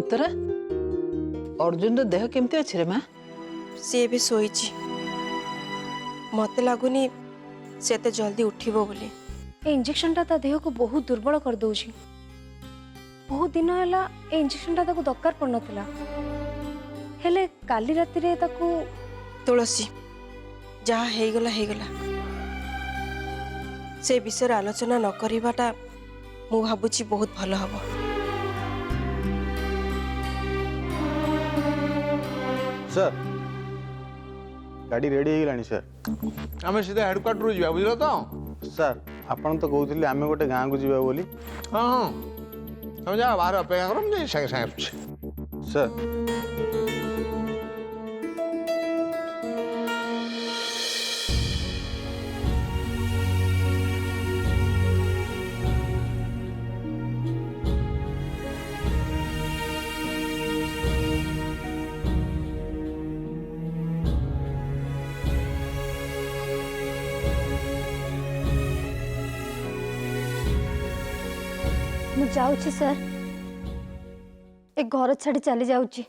सतरे अर्जुन देह केमती अच्छी रे माँ? सी भी शोची मत लगुनि से जल्दी उठिबो बोली। ए इंजेक्शन ता देह को बहुत दुर्बल कर दउछि। बहुत दिन है ए इंजेक्शन ता दरकार पड़ नथिला। हेले काली राति रे ताकू तुलसी जहाँ हेगला से विषय आलोचना न करिबाटा मु भाबुची बहुत भल हबो। सर गाड़ी रेडी हो गलानी सर। आम सीधा हेडक्वार्टर जा बुझल तो सर आपन तो कहते आम गोटे गाँव को जीवा बोली। हाँ हाँ तुम जा बाहर अपेक्षा कर मुझे सागे सागे सर। मु जाऊची सर एक घर छाड़ी चली जाऊची।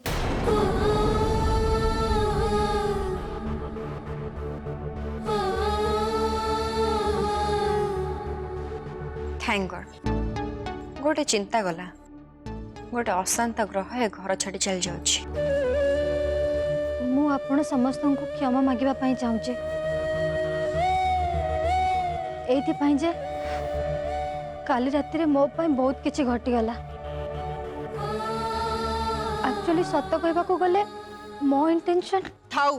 थैंक गॉड गोटे चिंता गला गोटे अशांत ग्रह ए घर छाड़ी चली जाऊची। मु आपण समस्त को क्षमा मागिबा पई चाहूचे एथि पई जे काली राति रे मो पई बहुत किछि घटी गला। एक्चुअली सत्य कहबा को गले मो इंटेंशन थाउ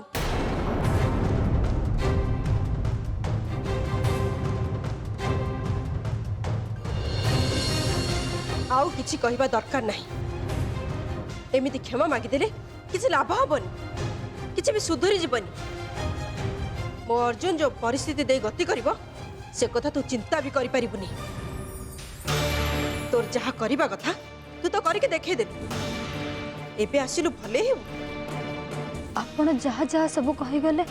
आउ किछि कहबा दरकार नहीं। एमिति क्षमा मागिदेले किछि लाभ हबनी किछि भी सुधरी जीवनी। मो अर्जुन जो परिस्थिति दे गति करिवो से कथा तू चिंता भी करि परिबुनी। तोर जहा करिबा कथा तू तो करके देखे दे। एबे आसिलु भले हे आपण जहा जहा सब कहि गले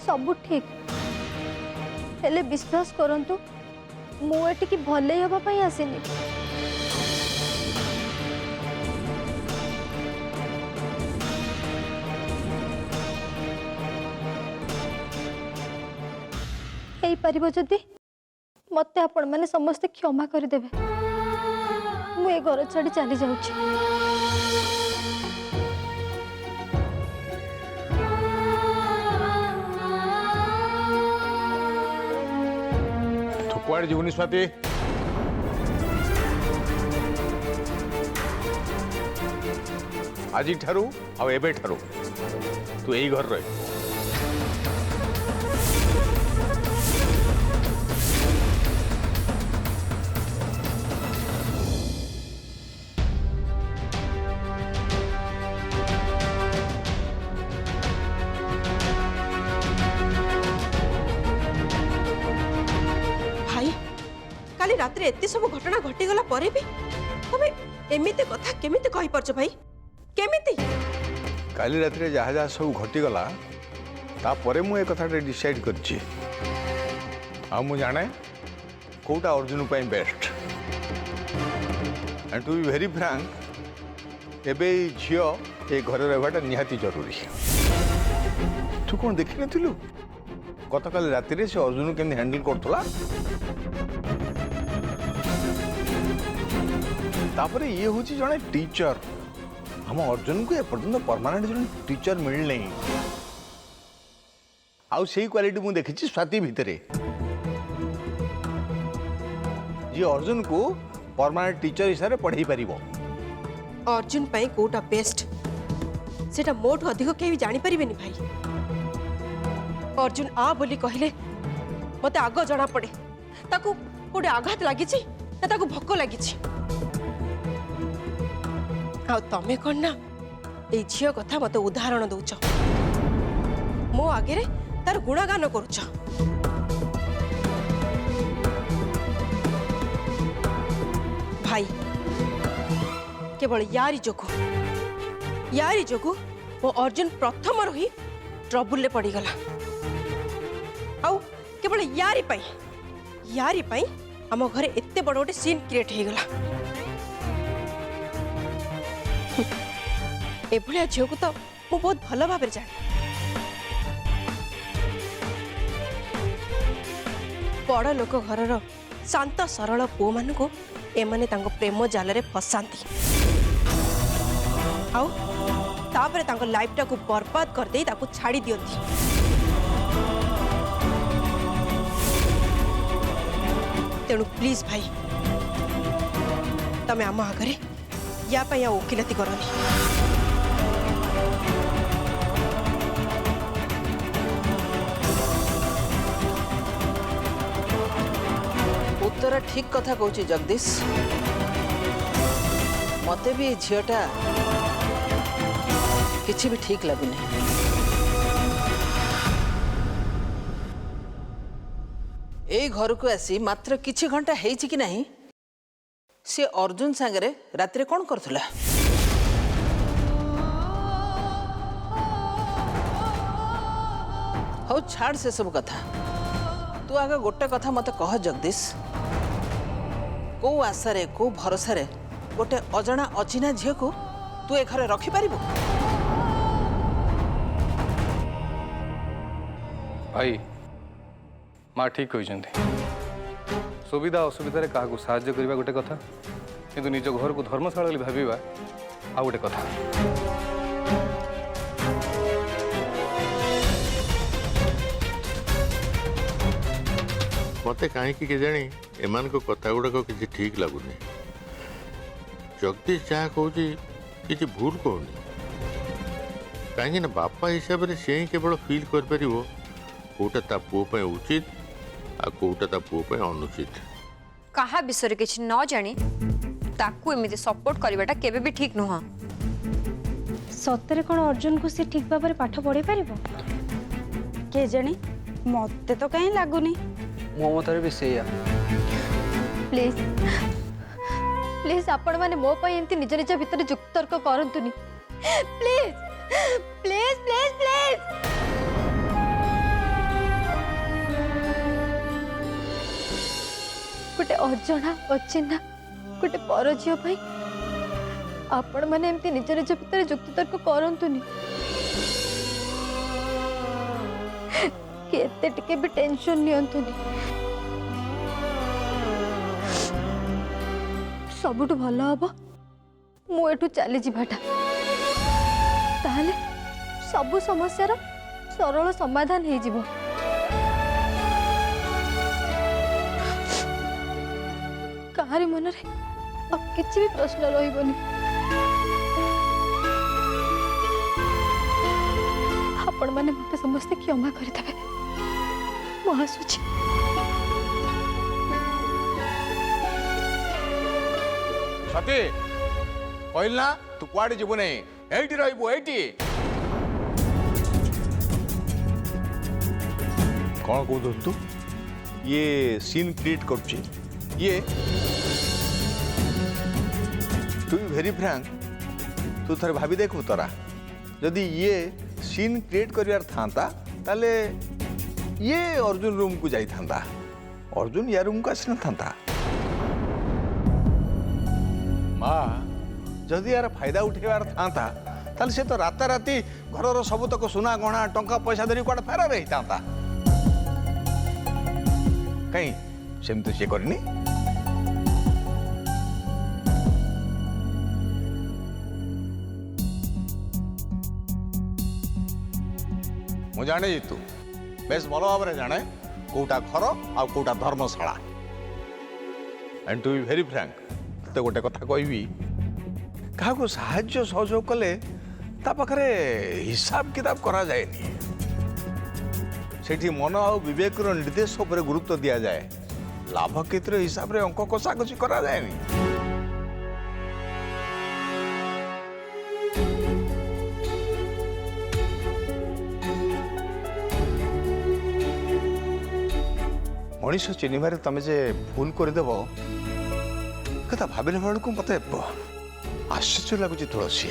सब ठीक हेले विश्वास करंतु मु एटी की भले हबा पई आसिनी। हेई परिबो जदी मते आपण माने समस्त क्षमा कर देबे। मु ए घर छाड़ी चली जाऊची। तो कुआड़े जीवनी स्वाति आज ठारू आ एबे ठारू तू यही घर रहे। काली रात एत सब घटना घटीगला भी तबे एमिते कथा केमिते कहि परछ भाई केमिते? काली रात जहाँ जहाँ सब घटीगला तापर मु कथा डिसाइड करछि। आ मु जाने कोटा अर्जुन पाई best and to be very frank एबे झियो ए घर रहबाटा निहाती जरूरी। तू कौन देखि नथिलु गत काली रात से अर्जुन केमि हैंडल करथला? तापर ये हूँ जड़े टीचर हम अर्जुन को एपर्तंत परमानेंट जन टीचर मिलने आउ से क्वालिटी मुझे देखी स्वाति भितर जी अर्जुन को परमानेंट टीचर हिसाब से पढ़ाई पार। अर्जुन पाई कोटा बेस्ट सेटा मोठ अधिक के जानी परिबेनी भाई। अर्जुन आ बोली कहले मते आग जना पड़े ताकू कोटे आघात लागी ना ताकू भोक लागी। आ तमे कौन ना ए झियो कथा मते उदाहरण दउछ मो आगे रे तार गुणगान करूछ। भाई केवल यारी जोगु मो अर्जुन प्रथम रही ट्रबुल ले पड़ी गला। आउ केवल यारी पाई आम घरे एते बड़ गोटे सीन क्रिएट हो गला। एभलिया झील को तो मु बहुत भल भाव जाने बड़ लोक घर शांत सरल पुओ मान को एमाने तांको प्रेम जाल रे फसांती आउ तापरे तांको लाइफ टाको बर्बाद कर दे ताको छाड़ी दियंती तेणु प्लीज भाई तमे आम आगे या वकिलती करनी उत्तर ठीक कथा कहूँ जगदीश मते भी झीटा किसी भी ठीक लगुनि ए घर को आसी मात्र किछि घंटा हेछि कि नहीं से अर्जुन सांगरे रात्रे कौन करथुला हौ छाड़ से सब कथा तू आगे गोटे कथा मत कह जगदीश को आशारे को भरोसा गोटे अजणा अचिना झील को तू ए घरे रखी पारिबु भाई माँ ठीक कहते सुविधा असुविधा क्या साहाय्य करवा गोटे कथा किंतु निज घर को धर्मशाला भाविबा आ गोटे कथा मत कहीं केजाणी एम कथा गुड़ाक किसी ठीक लगुनि जगदीश जहाँ कहूँ किसी भूल कहूनी कहीं बापा हिसाब से सी केवल फिल कर कौटा ता पुओ उचित आ कौटा ता पुओ अनुचित कहा विषय किसी न जानी ताकू एमती सपोर्ट करवाटा केबे भी ठीक नुह सतरे कौन अर्जुन को सी ठीक भाव में पाठ पढ़ी पार के जानी मत तो कहीं लगुनि मो मतरे भी सेया प्लीज प्लीज आपण माने मो पई एमती निज निज भितर जुक्त तर्क करंतुनी प्लीज प्लीज प्लीज प्लीज गोटे अजणा अचिन्हा गोटे पर झील पाई आपण माने एमती निज निज भितर जुक्त तर्क करंतुनी केते टिके भी टेंशन नियंतुनी सबुठ भल हम मुठू चली जाटा ताहले सबु समस्यार सरल समाधान हो जिवो कहारी मन रे अब किसी भी प्रश्न रहिबनी आपण माने मते समस्त क्षमा करितबे मो हसुची सती कहल ना तू कुआड़े जीवु नहीं एटी रही एटी कौन कहू तू ये सीन क्रिएट कर ये तू वेरी फ्रैंक तू थे भाभी देखू तोरा जदि ये सीन क्रिएट कर ताले ये अर्जुन रूम को जाई था अर्जुन या रूम को आसी था माँ जदि यार फायदा उठेबार था ताले से तो राताराति घर सबुतक सुना गहना टंका पैसा धरी कौन फेरार होता कहीं सेमती सी करनी मु जाने तू बेस भल भाव जाने कौटा घर आ कौटा धर्मशाला and to be very frank ते गोटे कथा कहबी क्या साहाय्य सहयोग कले ता पाखरे हिसाब किताब करा जाएनी सेठी मन आ विवेक निर्देश पर गुरुत्व दिया जाए लाभ क्षेत्र हिसाब रे अंक कषाकषि करा जाएनी मनीष चिन्हबार तुम जे भूल करदेव कथा भाविला बेलू मत आश्चर्य लगुच तुलसी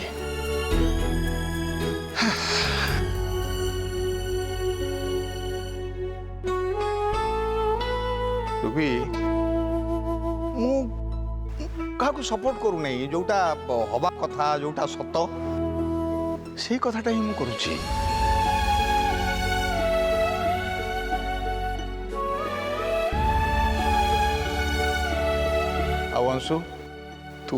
क्या सपोर्ट करूना जोटा हवा कथा जोटा सत ସେଇ କଥାଟା ହିଁ ମୁଁ କରୁଛି। ଆଉ ଅଂଶୁ ତୁ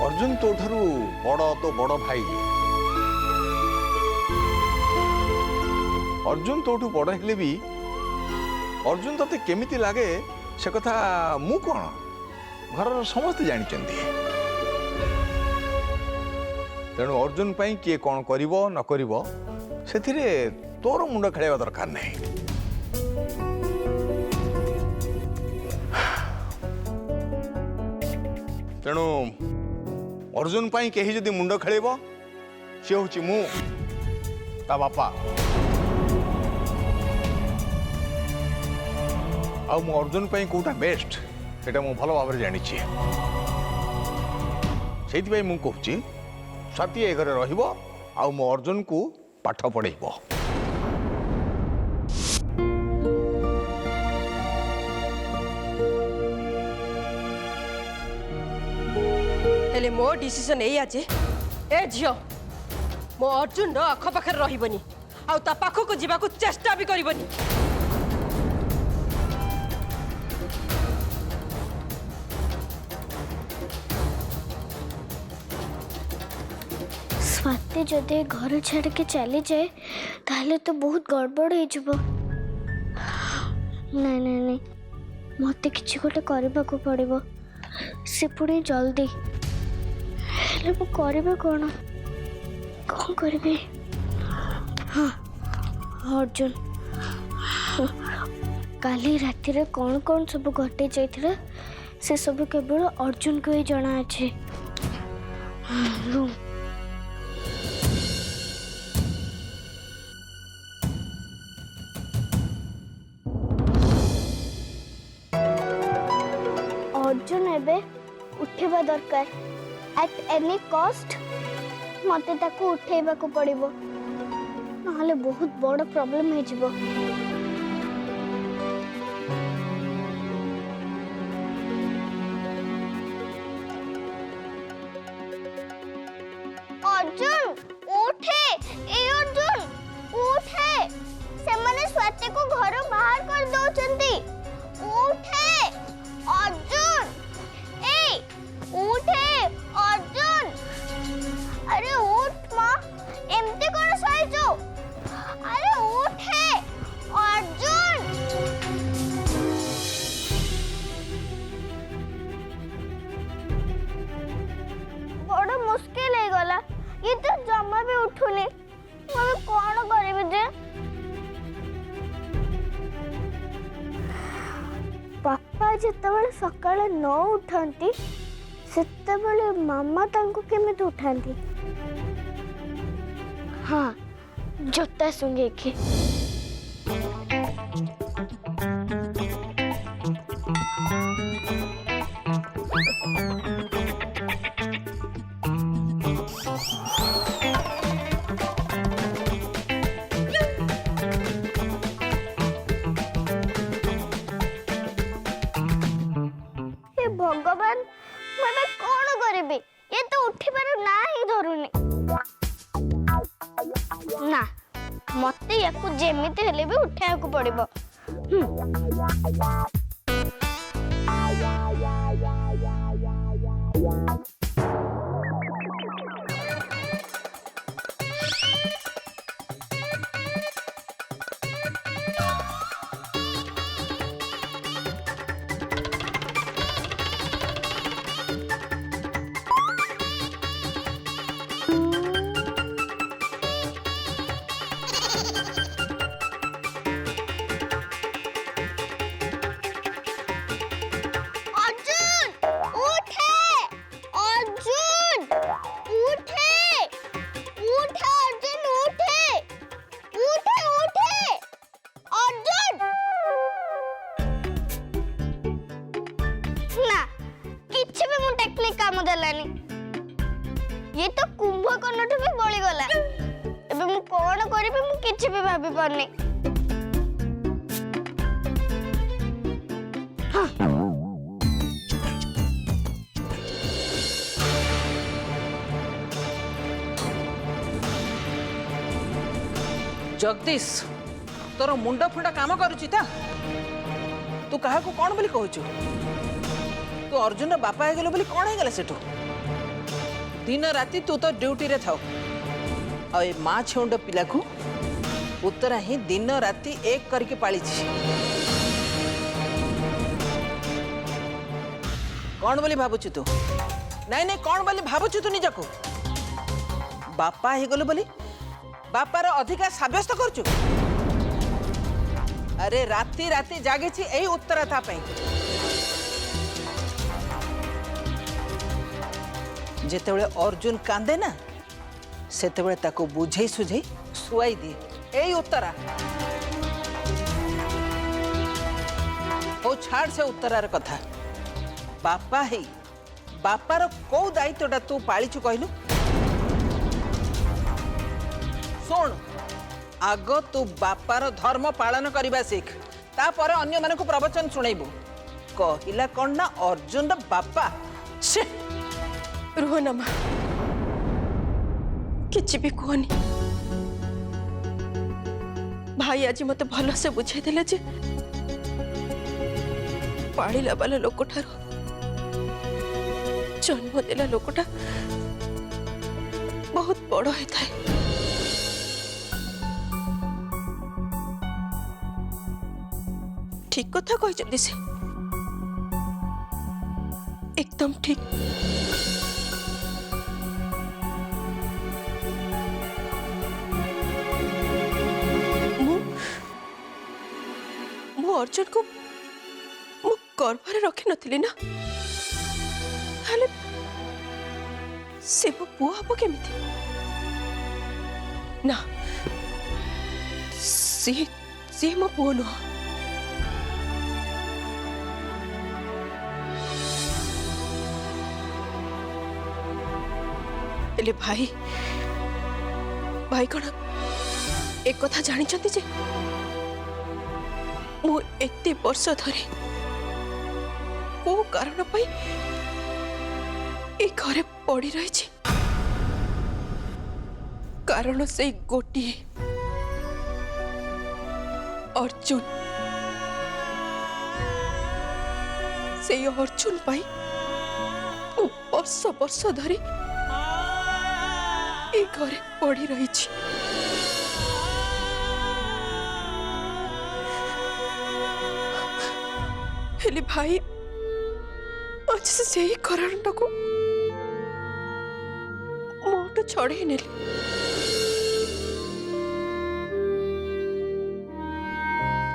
ଅର୍ଜୁନ ତୋ ଠାରୁ ବଡ଼, ତୋ ବଡ଼ ଭାଇ। ଅର୍ଜୁନ ତୋଠୁ ବଡ଼ ହେଲେ ବି ଅର୍ଜୁନ ତତେ କେମିତି ଲାଗେ ସେ କଥା ମୁଁ କ'ଣ, ଘରର ସମସ୍ତେ ଜାଣିଛନ୍ତି। ତେଣୁ ଅର୍ଜୁନ ପାଇଁ କିଏ କ'ଣ କରିବ ନ କରିବ ସେଥିରେ ତୋର ମୁଣ୍ଡ ଖେଳାଇବା ଦରକାର ନାହିଁ। ତେଣୁ ଅର୍ଜୁନ ପାଇଁ କେହି ଯଦି ମୁଣ୍ଡ ଖେଳେଇବ ସେ ହେଉଛି ମୁଁ, ତା ବାପା। ଆଉ ମୁଁ ଅର୍ଜୁନ ପାଇଁ କୋଉଟା ବେଷ୍ଟ ସେଇଟା ମୁଁ ଭଲ ଭାବରେ ଜାଣିଛି। ସେଇଥିପାଇଁ ମୁଁ କହୁଛି ସ୍ୱାତୀ ଏ ଘରେ ରହିବ ଆଉ ମୋ ଅର୍ଜୁନକୁ ପାଠ ପଢ଼େଇବ। हेले मो डिसीजन एया जे ए झियो मो अर्जुन रो अखपाखर रहिबनी आ ता पाखो को जीवा को चेष्टा भी करिबनी। स्वाति जदि घर छाड़ के चली जाए ताहले तो बहुत गड़बड़ हो जाबो। नहीं नहीं नहीं मते किछि गोटे करबा को पड़िबो से पुणी जल्दी हेले मु करबे कोन करबे। हाँ अर्जुन काली राति रे कौन कौन सब घटे जाइथिले से सब केवल अर्जुन को ही जଣା अछि। अर्जुन एबे उठेबा दरकार एट एनी कॉस्ट मते ताको उठेबा को पड़िबो नहले बहुत बड़ प्रॉब्लम हे जिवो। अर्जुन उठे ए अर्जुन उठे से माने स्वाति को घर बाहर कर दउचंती। उठे अर्जुन ए उठे अर्जुन अरे उठ मां एमते कोन सहिजो अरे उठे अर्जुन। बड़ा मुश्किल है गला ये तो जमा भी उठुनी मैं कौन करिबे जे। पापा जितेबाला सकाଳେ न उठंती सेतेबाला मामा तांको केमिति उठांती। हाँ जोता सुंगे के भगवान मैं कौन करी ये तो उठिबार ना ही धरुनी ना मते याकू जेमिति हेले भी उठाया को पड़िबो। ये तो कुंभकर्ण भी बड़ी गला एबे मु कोन करिबे मु किछि भी भाबी परनी। जगदीश तोर मुंड फुंड काम करुची ता तू कहा को कौन बोली कहूचु तू अर्जुन बापा है गेलो बोली कौन है गेला सेठो दिन राती तू तो ड्यूटी रे थाओ आ ए मां छौंड पिला को उत्तरा ही दिन राती एक करके पाली छी कौन बोली भाबुचु तू नहीं नहीं कौन बोली भाबुचु तू निजको बापा हे गेलो बोली बापार अधिकार साब्यस्त करचु अरे राती राती जागे छी एही उत्तरा था पे जेतेबेले अर्जुन कांदे ना सेतेबेले ताको बुझेई सुझेई सुआई दिए एही उत्तरा ओ छाड़ से उत्तरार कथा बापा हे बापार को दायित्वटा तू पालिचु कहलु सुन आग तू बापार धर्म पालन करने शिख तापर अन्य मानक प्रवचन शुणेबू कहला कौन ना अर्जुन बापा छे रुह ना माँ किसी भी कहनी भाई आज मत भल से बुझे देले जे पाड़िला वाला लोक ठारू जन्म देला लोकटा बहुत बड़ होता है ठीक कथा कहते से एकदम ठीक मु अर्जुन को मु गर्भरे रखी नथिली ना ताले से मो पुआ हबो केमिति ना सी मो पुआ नुह एले भाई भाई कौन एक कथा जानी जे मु एते वर्ष धरे को कारण पाई ए घरे पड़ी रही कारण से गोटी अर्जुन से अर्जुन पाई वर्ष वर्ष धरी ए घरे पड़ी रही हेले भाई आज से ही कारण को मोटू छड़े नेली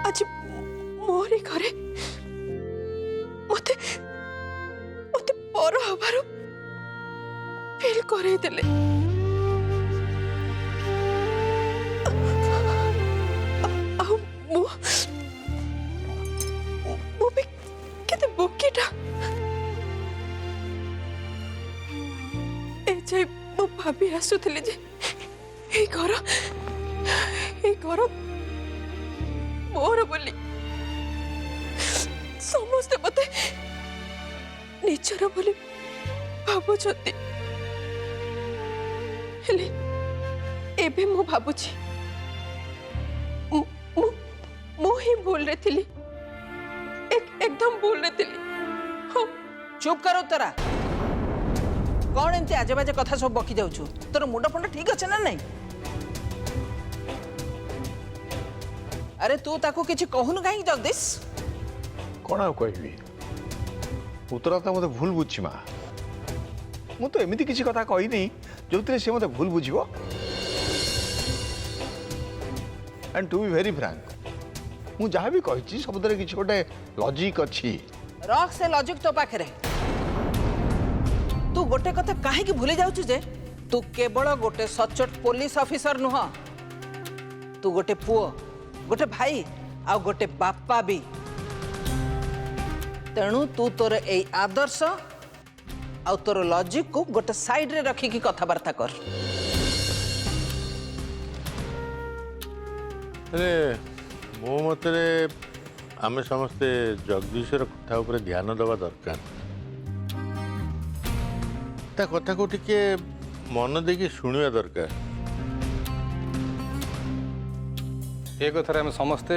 आज मोरी घरे मते मते पर हबार फील करे देले भाभी आसुले जे घर मोर बोली समस्ते मते निजर बोली भावुछंती हेले एबे मु भावुछि मु ही भूल रे थिली एकदम भूल रे थिली हाँ चुप करो तोरा कौन एमती आजे बाजे कथा सब बकी जाऊछु तोर मुंड फुंड ठीक अच्छे ना नहीं अरे तू ताको किछि कहूनु काहे जगदीश कौन आ कहबी उत्तरा तो मते भूल बुझी माँ मु तो एमती किसी कथा कही नहीं जो से मते भूल बुझिबो and to be very frank मु जहाँ भी कही सबुदरे किसी गोटे लॉजिक अच्छी रख से लॉजिक तो पाखे तू गोटे कथा कहीं भूली जाऊछु जे तू केवल गोटे सचोट पुलिस ऑफिसर नुह तू गोटे पुओ गोटे भाई आ गोटे बापा भी तेणु तू तोर ए आदर्श आ तोर लॉजिक को गोटे साइड रे रखिकी कथबार्ता कर अरे मो मतरे आमे समस्ते जगदीशर कथा उपरे ध्यान देवा दरकार ता कथा को टिके मन देकी शुणिया दरकार ଏ କଥାରେ ଆମେ ସମସ୍ତେ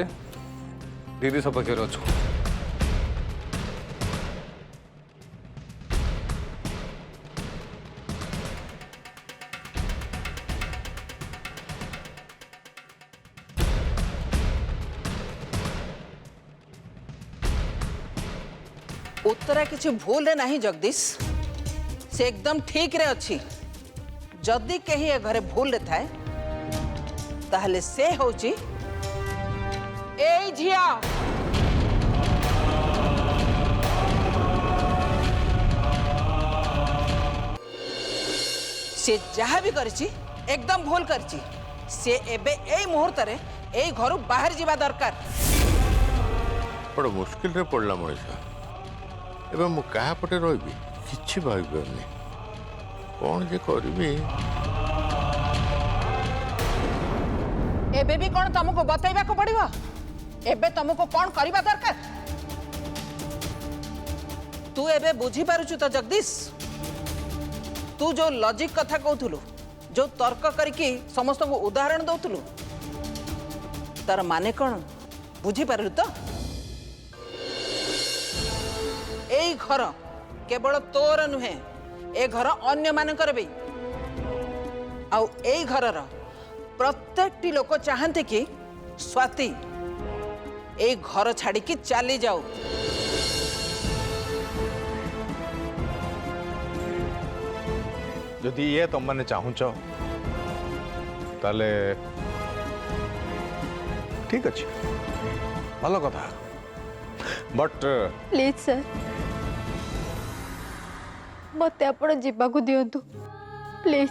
ଦିଦି ସପକ୍ଷରେ ଅଛୁ। उत्तरा किसी भूल रे नहीं जगदीश, से एकदम ठीक रे अच्छी। जदि कहीं ए घरे भूल रे थाए ताहले से होची ए झिया। से जहाँ भी करची एकदम भूल करची। से एबे ए मुहूर्त रे ए घरु बाहर जीवा दरकार। बड़ मुश्किल रे पड़ला मनीषा। एवं मु कहा पटे रही किसी भाई कौन जे करी। एबे भी कौन तुमको बतैबा को पड़िबो? एबे तुमको कौन करबा दरकार? तू एबे बुझी पारुछु तो जगदीश? तू जो लॉजिक कथा कहथुलु, जो तर्क करके समस्त को उदाहरण दउथुलु, तार माने कौन बुझी पारलु तो? एई घर केवल तोर नुहे, ए घर अन्य मानकर भी। आउ एई घरर प्रत्येकटी लोक चाहते कि स्वाति ए घर छाड़ी की चली जाओ। जदि ये तुम मैंने चाहूच ताले ठीक अच्छे, भल कथा। बट प्लीज सर मत आप जीवा को दिंतु प्लीज।